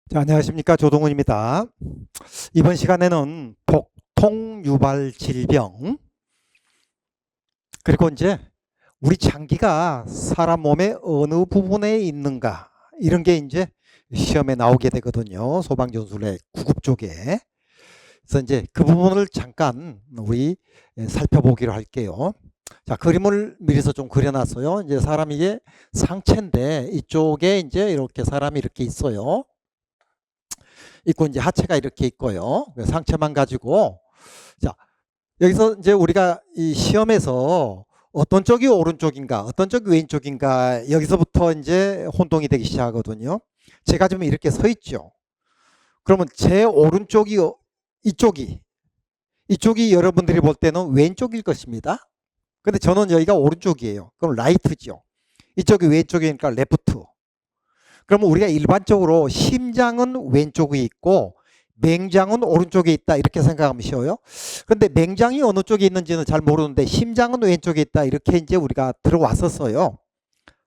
자, 안녕하십니까. 조동훈입니다. 이번 시간에는 복통 유발 질병, 그리고 이제 우리 장기가 사람 몸의 어느 부분에 있는가, 이런 게 이제 시험에 나오게 되거든요. 소방전술의 구급 쪽에. 그래서 이제 그 부분을 잠깐 우리 살펴보기로 할게요. 자, 그림을 미리서 좀 그려놨어요. 이제 사람이 이게 상체인데 이쪽에 이제 이렇게 사람이 이렇게 있어요. 있고 이제 하체가 이렇게 있고요. 상체만 가지고, 자, 여기서 이제 우리가 이 시험에서 어떤 쪽이 오른쪽인가 어떤 쪽이 왼쪽인가 여기서부터 이제 혼동이 되기 시작하거든요. 제가 좀 이렇게 서 있죠. 그러면 제 오른쪽이 이쪽이 여러분들이 볼 때는 왼쪽일 것입니다. 근데 저는 여기가 오른쪽이에요. 그럼 라이트죠. 이쪽이 왼쪽이니까 레프트. 그러면 우리가 일반적으로 심장은 왼쪽에 있고 맹장은 오른쪽에 있다, 이렇게 생각하면 쉬워요. 근데 맹장이 어느 쪽에 있는지는 잘 모르는데 심장은 왼쪽에 있다, 이렇게 이제 우리가 들어왔었어요.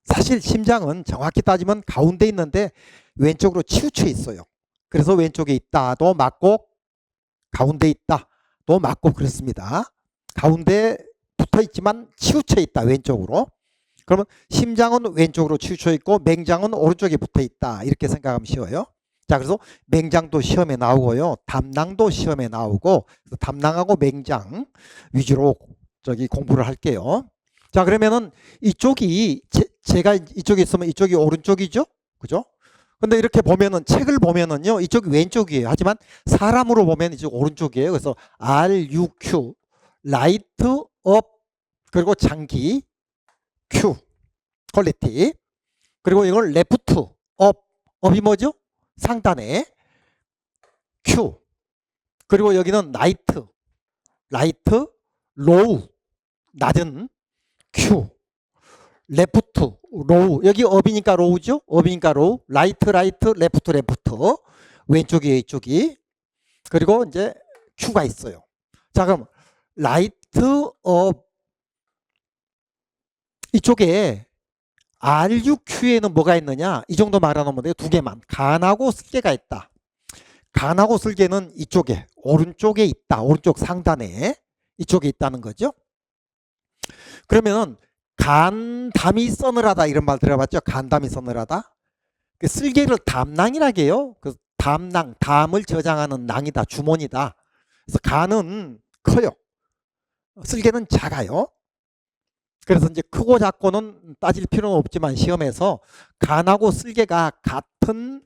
사실 심장은 정확히 따지면 가운데 있는데 왼쪽으로 치우쳐 있어요. 그래서 왼쪽에 있다도 맞고 가운데 있다도 맞고 그렇습니다. 가운데 붙어 있지만 치우쳐 있다, 왼쪽으로. 그러면 심장은 왼쪽으로 치우쳐 있고 맹장은 오른쪽에 붙어 있다, 이렇게 생각하면 쉬워요. 자, 그래서 맹장도 시험에 나오고요. 담낭도 시험에 나오고, 담낭하고 맹장 위주로 공부를 할게요. 자, 그러면은 이쪽이 제가 이쪽에 있으면 이쪽이 오른쪽이죠? 그죠? 근데 이렇게 보면은 책을 보면은요, 이쪽이 왼쪽이에요. 하지만 사람으로 보면 이쪽 오른쪽이에요. 그래서 RUQ, 라이트 업, 그리고 장기 Q, 퀄리티. 그리고 이걸 레프트 업, 업이 뭐죠? 상단에 Q. 그리고 여기는 라이트 로우, 낮은 Q. 레프트 로우, 여기 업이니까 로우죠? 업이니까 로우. 라이트 레프트 왼쪽이 이쪽이. 그리고 이제 Q가 있어요. 자, 그럼 라이트 업 이쪽에 RUQ에는 뭐가 있느냐? 이 정도 말하놓으면 돼요. 두 개만. 간하고 쓸개가 있다. 간하고 쓸개는 이쪽에, 오른쪽에 있다. 오른쪽 상단에 이쪽에 있다는 거죠. 그러면은 간담이 서늘하다, 이런 말 들어봤죠? 간담이 서늘하다. 그 쓸개를 담낭이라고 해요. 그 담낭, 담을 저장하는 낭이다, 주머니다. 그래서 간은 커요. 쓸개는 작아요. 그래서 이제 크고 작고는 따질 필요는 없지만 시험에서 간하고 쓸개가 같은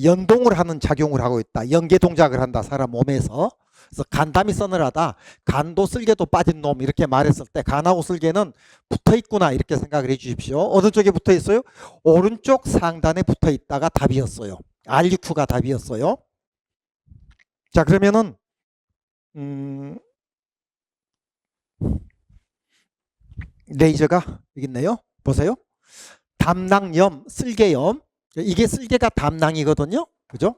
연동을 하는 작용을 하고 있다. 연계 동작을 한다, 사람 몸에서. 그래서 간담이 서늘하다. 간도 쓸개도 빠진 놈, 이렇게 말했을 때 간하고 쓸개는 붙어 있구나, 이렇게 생각을 해 주십시오. 어느 쪽에 붙어 있어요? 오른쪽 상단에 붙어 있다가 답이었어요. RUQ가 답이었어요. 자, 그러면은 레이저가 여기 있네요. 보세요. 담낭염, 쓸개염. 이게 쓸개가 담낭이거든요. 그죠?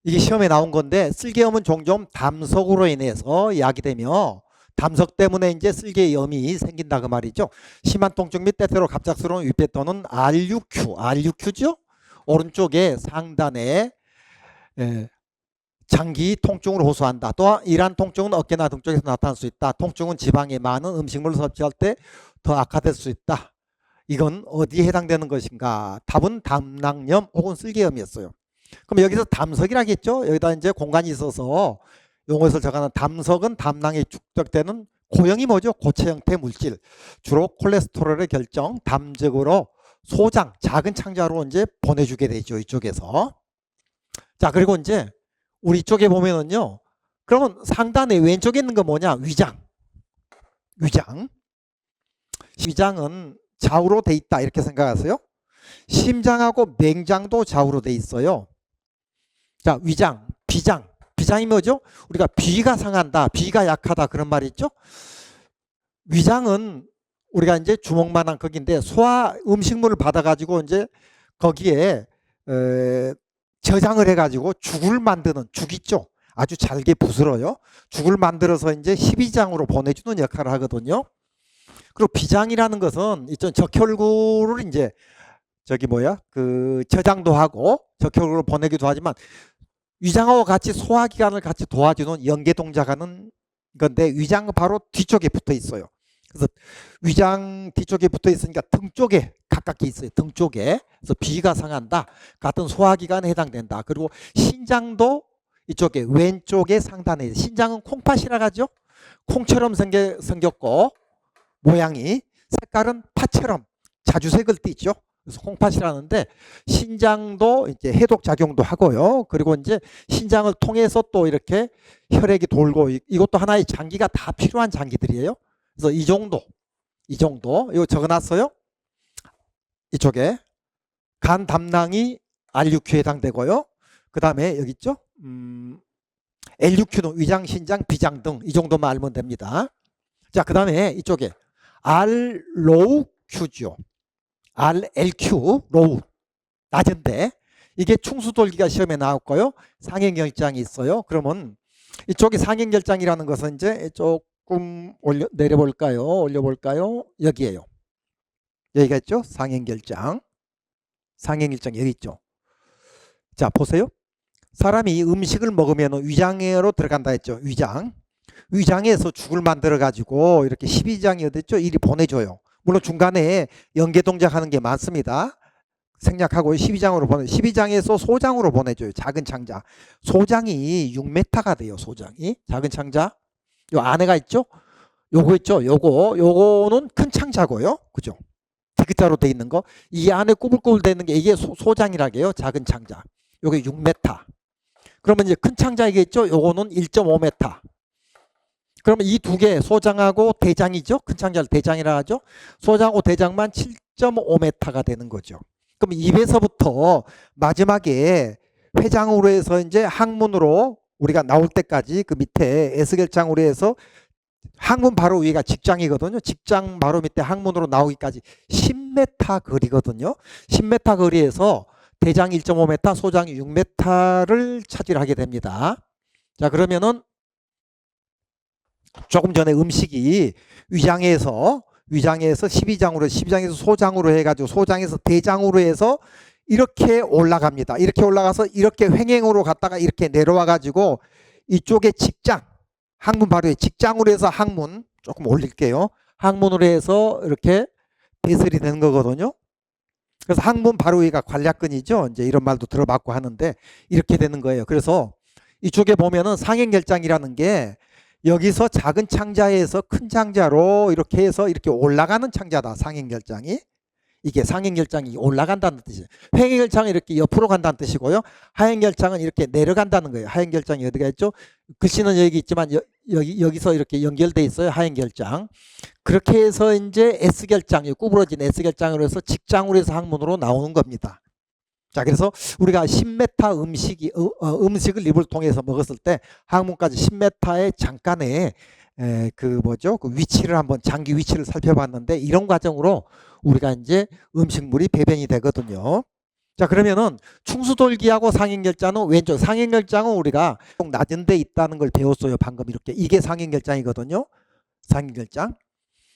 이게 시험에 나온 건데, 쓸개염은 종종 담석으로 인해서 야기되며 담석 때문에 이제 쓸개염이 생긴다, 그 말이죠. 심한 통증 및 때때로 갑작스러운 위패 또는 RUQ죠? 오른쪽에 상단에 장기 통증을 호소한다. 또한 이러한 통증은 어깨나 등 쪽에서 나타날 수 있다. 통증은 지방이 많은 음식물을 섭취할 때 더 악화될 수 있다. 이건 어디에 해당되는 것인가? 답은 담낭염 혹은 쓸개염이었어요. 그럼 여기서 담석이라겠죠? 여기다 이제 공간이 있어서 용어에서 적어놓은 담석은 담낭에 축적되는 고형이 뭐죠? 고체 형태 물질. 주로 콜레스테롤의 결정, 담적으로 소장, 작은 창자로 이제 보내주게 되죠, 이쪽에서. 자, 그리고 이제 우리 쪽에 보면은요, 그러면 상단에 왼쪽에 있는 거 뭐냐? 위장. 위장은 좌우로 돼 있다, 이렇게 생각하세요. 심장하고 맹장도 좌우로 돼 있어요. 자, 위장, 비장이 뭐죠? 우리가 비가 상한다, 비가 약하다, 그런 말이 있죠. 위장은 우리가 이제 주먹만한 거기인데, 소화 음식물을 받아가지고 이제 거기에 저장을 해가지고 죽을 만드는, 죽 있죠? 아주 잘게 부스러요. 죽을 만들어서 이제 십이장으로 보내주는 역할을 하거든요. 그리고 비장이라는 것은 있죠, 적혈구를 이제 그 저장도 하고 적혈구를 보내기도 하지만 위장하고 같이 소화기관을 같이 도와주는 연계 동작하는 건데 위장 바로 뒤쪽에 붙어 있어요. 그래서 위장 뒤쪽에 붙어 있으니까 등 쪽에 가깝게 있어요. 등 쪽에. 그래서 비위가 상한다. 같은 소화기관에 해당된다. 그리고 신장도 이쪽에 왼쪽에 상단에 신장은 콩팥이라 하죠. 콩처럼 생겼고 모양이 색깔은 팥처럼 자주색을 띠죠. 그래서 콩팥이라는데 신장도 이제 해독 작용도 하고요. 그리고 이제 신장을 통해서 또 이렇게 혈액이 돌고 이것도 하나의 장기가 다 필요한 장기들이에요. 그래서 이 정도 이거 적어놨어요. 이쪽에 간 담낭이 RUQ에 해당되고요. 그 다음에 여기 있죠. LUQ는 위장, 신장, 비장 등 이 정도만 알면 됩니다. 자, 그 다음에 이쪽에 RLOQ죠. RLQ, 로우, 낮은데 이게 충수돌기가 시험에 나왔고요. 상행결장이 있어요. 그러면 이쪽이 상행결장이라는 것은 이제 조금 올려볼까요? 여기에요. 여기가 있죠. 상행결장. 상행결장 여기 있죠. 자, 보세요. 사람이 음식을 먹으면 위장으로 들어간다 했죠. 위장에서 죽을 만들어 가지고 이렇게 12장이 어딨죠? 이리 보내줘요. 물론 중간에 연계 동작하는 게 많습니다. 생략하고 12장으로 12장에서 소장으로 보내줘요. 작은 창자. 소장이 6m가 돼요. 소장이. 작은 창자. 요 안에가 있죠? 요거 있죠? 요거는 큰 창자고요. 그죠? 디귿자로 돼 있는 거. 이 안에 꾸불꾸불 돼 있는 게 이게 소장이라고 해요. 작은 창자. 요게 6m. 그러면 이제 큰 창자이겠죠? 요거는 1.5m. 그러면 이 두 개 소장하고 대장이죠. 큰 창자를 대장이라 하죠. 소장하고 대장만 7.5m가 되는 거죠. 그럼 입에서부터 마지막에 회장으로 해서 이제 항문으로 우리가 나올 때까지 그 밑에 S결장으로 해서 항문 바로 위가 직장이거든요. 직장 바로 밑에 항문으로 나오기까지 10m 거리거든요. 10m 거리에서 대장 1.5m, 소장이 6m를 차지하게 됩니다. 자, 그러면은 조금 전에 음식이 위장에서 12장에서 소장으로 해가지고 소장에서 대장으로 해서 이렇게 올라갑니다. 이렇게 올라가서 이렇게 횡행으로 갔다가 이렇게 내려와 가지고 이쪽에 직장, 항문 바로 직장으로 해서 항문 조금 올릴게요. 항문으로 해서 이렇게 배설이 되는 거거든요. 그래서 항문 바로 위가 관략근이죠. 이제 이런 말도 들어봤고 하는데 이렇게 되는 거예요. 그래서 이쪽에 보면은 상행결장이라는 게 여기서 작은 창자에서 큰 창자로 이렇게 해서 이렇게 올라가는 창자다. 상행결장이. 이게 상행결장이 올라간다는 뜻이에요. 횡행결장은 이렇게 옆으로 간다는 뜻이고요. 하행결장은 이렇게 내려간다는 거예요. 하행결장이 어디가 있죠? 글씨는 여기 있지만 여기서 이렇게 연결돼 있어요. 하행결장. 그렇게 해서 이제 S결장, 구부러진 S결장으로 해서 직장으로 해서 항문으로 나오는 겁니다. 자, 그래서 우리가 10m 음식을 입을 통해서 먹었을 때 항문까지 10m의 잠깐의 그 위치를 한번 장기 위치를 살펴봤는데 이런 과정으로 우리가 이제 음식물이 배변이 되거든요. 자, 그러면은 충수돌기하고 상행결장은 왼쪽. 상행결장은 우리가 낮은 데 있다는 걸 배웠어요. 방금 이렇게. 이게 상행결장이거든요. 상행결장.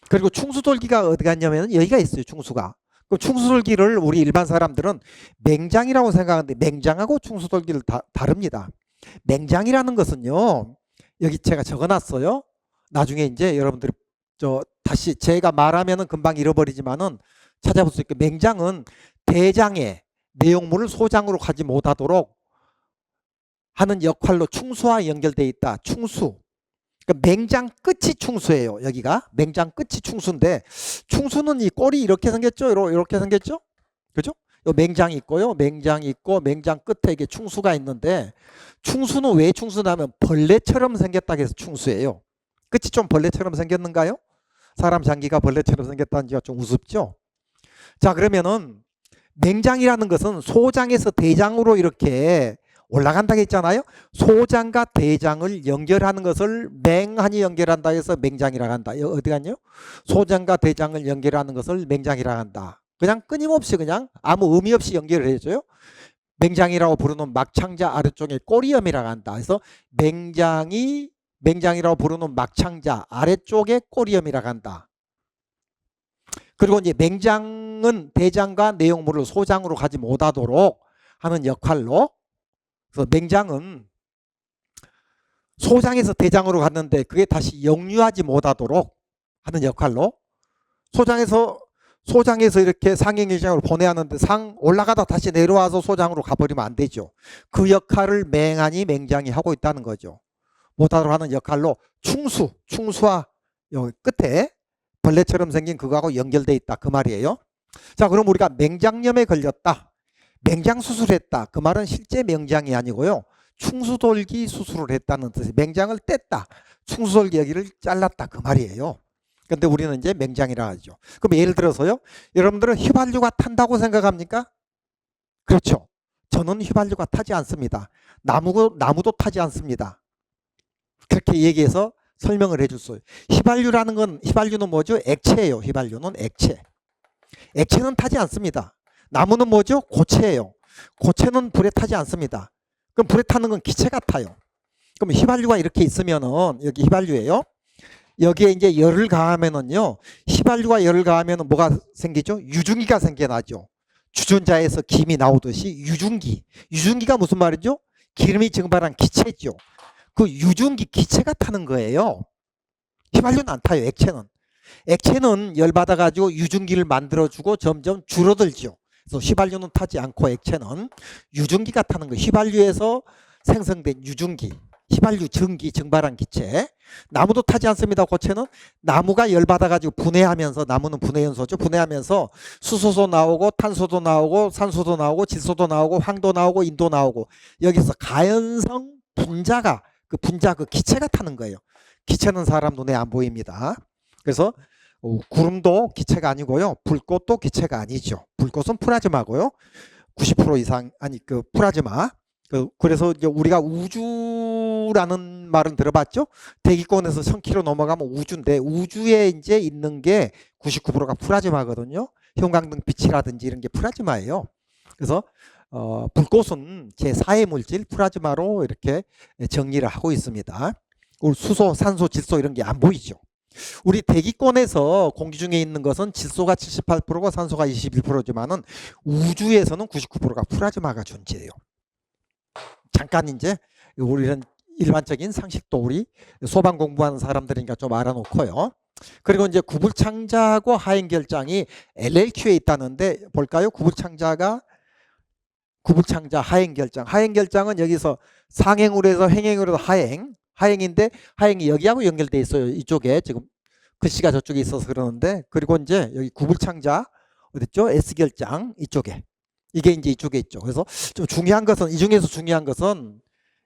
그리고 충수돌기가 어디 갔냐면 여기가 있어요. 충수가. 그 충수돌기를 우리 일반 사람들은 맹장이라고 생각하는데 맹장하고 충수돌기를 다릅니다. 맹장이라는 것은요. 여기 제가 적어놨어요. 나중에 이제 여러분들이 다시 제가 말하면은 금방 잃어버리지만은 찾아볼 수 있게 맹장은 대장의 내용물을 소장으로 가지 못하도록 하는 역할로 충수와 연결되어 있다. 충수. 그러니까 맹장 끝이 충수예요. 여기가 맹장 끝이 충수인데 충수는 이 꼴이 이렇게 생겼죠. 이렇게 생겼죠. 그죠? 요 맹장이 있고요. 맹장이 있고 맹장 끝에 이게 충수가 있는데 충수는 왜 충수냐면 벌레처럼 생겼다 해서 충수예요. 끝이 좀 벌레처럼 생겼는가요? 사람 장기가 벌레처럼 생겼다는 지가 좀 우습죠. 자, 그러면은 맹장이라는 것은 소장에서 대장으로 이렇게 올라간다고 했잖아요. 소장과 대장을 연결하는 것을 맹하니 연결한다 해서 맹장이라고 한다. 어디 갔냐? 소장과 대장을 연결하는 것을 맹장이라고 한다. 그냥 끊임없이 그냥 아무 의미 없이 연결을 해줘요. 맹장이라고 부르는 막창자 아래쪽에 꼬리염이라고 한다. 그래서 맹장이라고 부르는 막창자 아래쪽에 꼬리염이라고 한다. 그리고 이제 맹장은 대장과 내용물을 소장으로 가지 못하도록 하는 역할로, 그래서 맹장은 소장에서 대장으로 갔는데 그게 다시 역류하지 못하도록 하는 역할로, 소장에서 이렇게 상행일장으로 보내야 하는데 올라가다 다시 내려와서 소장으로 가버리면 안 되죠. 그 역할을 맹하니 맹장이 하고 있다는 거죠. 못하도록 하는 역할로 충수와 여기 끝에 벌레처럼 생긴 그거하고 연결돼 있다 그 말이에요. 자, 그럼 우리가 맹장염에 걸렸다, 맹장 수술했다, 그 말은 실제 맹장이 아니고요, 충수돌기 수술을 했다는 뜻이, 맹장을 뗐다, 충수돌기 여기를 잘랐다 그 말이에요. 근데 우리는 이제 맹장이라 하죠. 그럼 예를 들어서요, 여러분들은 휘발유가 탄다고 생각합니까? 그렇죠. 저는 휘발유가 타지 않습니다. 나무도 타지 않습니다. 그렇게 얘기해서 설명을 해줬어요. 휘발유는 뭐죠? 액체예요. 휘발유는 액체. 액체는 타지 않습니다. 나무는 뭐죠? 고체예요. 고체는 불에 타지 않습니다. 그럼 불에 타는 건 기체 같아요. 그럼 휘발유가 이렇게 있으면은, 여기 휘발유예요. 여기에 이제 열을 가하면은요, 휘발유가 열을 가하면은 뭐가 생기죠? 유증기가 생겨나죠. 주전자에서 김이 나오듯이 유증기가 무슨 말이죠? 기름이 증발한 기체죠. 그 유증기 기체가 타는 거예요. 휘발유는 안 타요. 액체는 열받아 가지고 유증기를 만들어주고 점점 줄어들죠. 그래서 휘발유는 타지 않고 액체는 유증기가 타는 거예요. 휘발유에서 생성된 유증기, 휘발유 증발한 기체. 나무도 타지 않습니다. 고체는 나무가 열받아 가지고 분해하면서, 나무는 분해연소죠. 분해하면서 수소도 나오고 탄소도 나오고 산소도 나오고 질소도 나오고 황도 나오고 인도 나오고, 여기서 가연성 분자가, 그 기체가 타는 거예요. 기체는 사람 눈에 안 보입니다. 그래서 구름도 기체가 아니고요, 불꽃도 기체가 아니죠. 불꽃은 플라즈마고요. 90% 이상 플라즈마. 그래서 이제 우리가 우주라는 말은 들어봤죠? 대기권에서 1000km 넘어가면 우주인데, 우주에 이제 있는 게 99%가 플라즈마거든요. 형광등 빛이라든지 이런 게 플라즈마예요. 그래서 불꽃은 제4의 물질 플라즈마로 이렇게 정리를 하고 있습니다. 수소, 산소, 질소 이런 게 안 보이죠. 우리 대기권에서 공기 중에 있는 것은 질소가 78%고 산소가 21%지만은 우주에서는 99%가 플라즈마가 존재해요. 잠깐 이제 우리는 일반적인 상식도 우리 소방 공부하는 사람들이니까 좀 알아놓고요. 그리고 이제 구불창자하고 하행결장이 LLQ에 있다는데 볼까요? 구불창자 하행결장은 여기서 상행으로 해서 행행으로 해서 하행인데, 하행이 여기하고 연결돼 있어요. 이쪽에 지금 글씨가 저쪽에 있어서 그러는데, 그리고 이제 여기 구불창자 어딨죠? S결장 이쪽에, 이게 이제 이쪽에 있죠. 그래서 좀 중요한 것은, 이 중에서 중요한 것은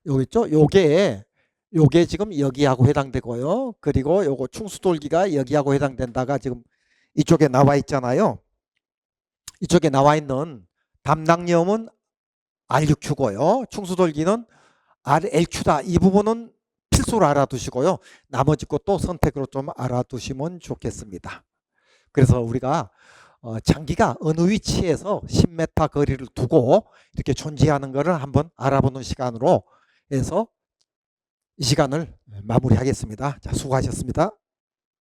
여기 있죠? 요게 지금 여기하고 해당되고요. 그리고 요거 충수돌기가 여기하고 해당된다가 지금 이쪽에 나와 있잖아요. 이쪽에 나와 있는 담낭염은 R6Q고요. 충수돌기는 RLQ다. 이 부분은 필수로 알아두시고요. 나머지 것도 선택으로 좀 알아두시면 좋겠습니다. 그래서 우리가 장기가 어느 위치에서 10m 거리를 두고 이렇게 존재하는 것을 한번 알아보는 시간으로 해서 이 시간을 마무리하겠습니다. 자, 수고하셨습니다.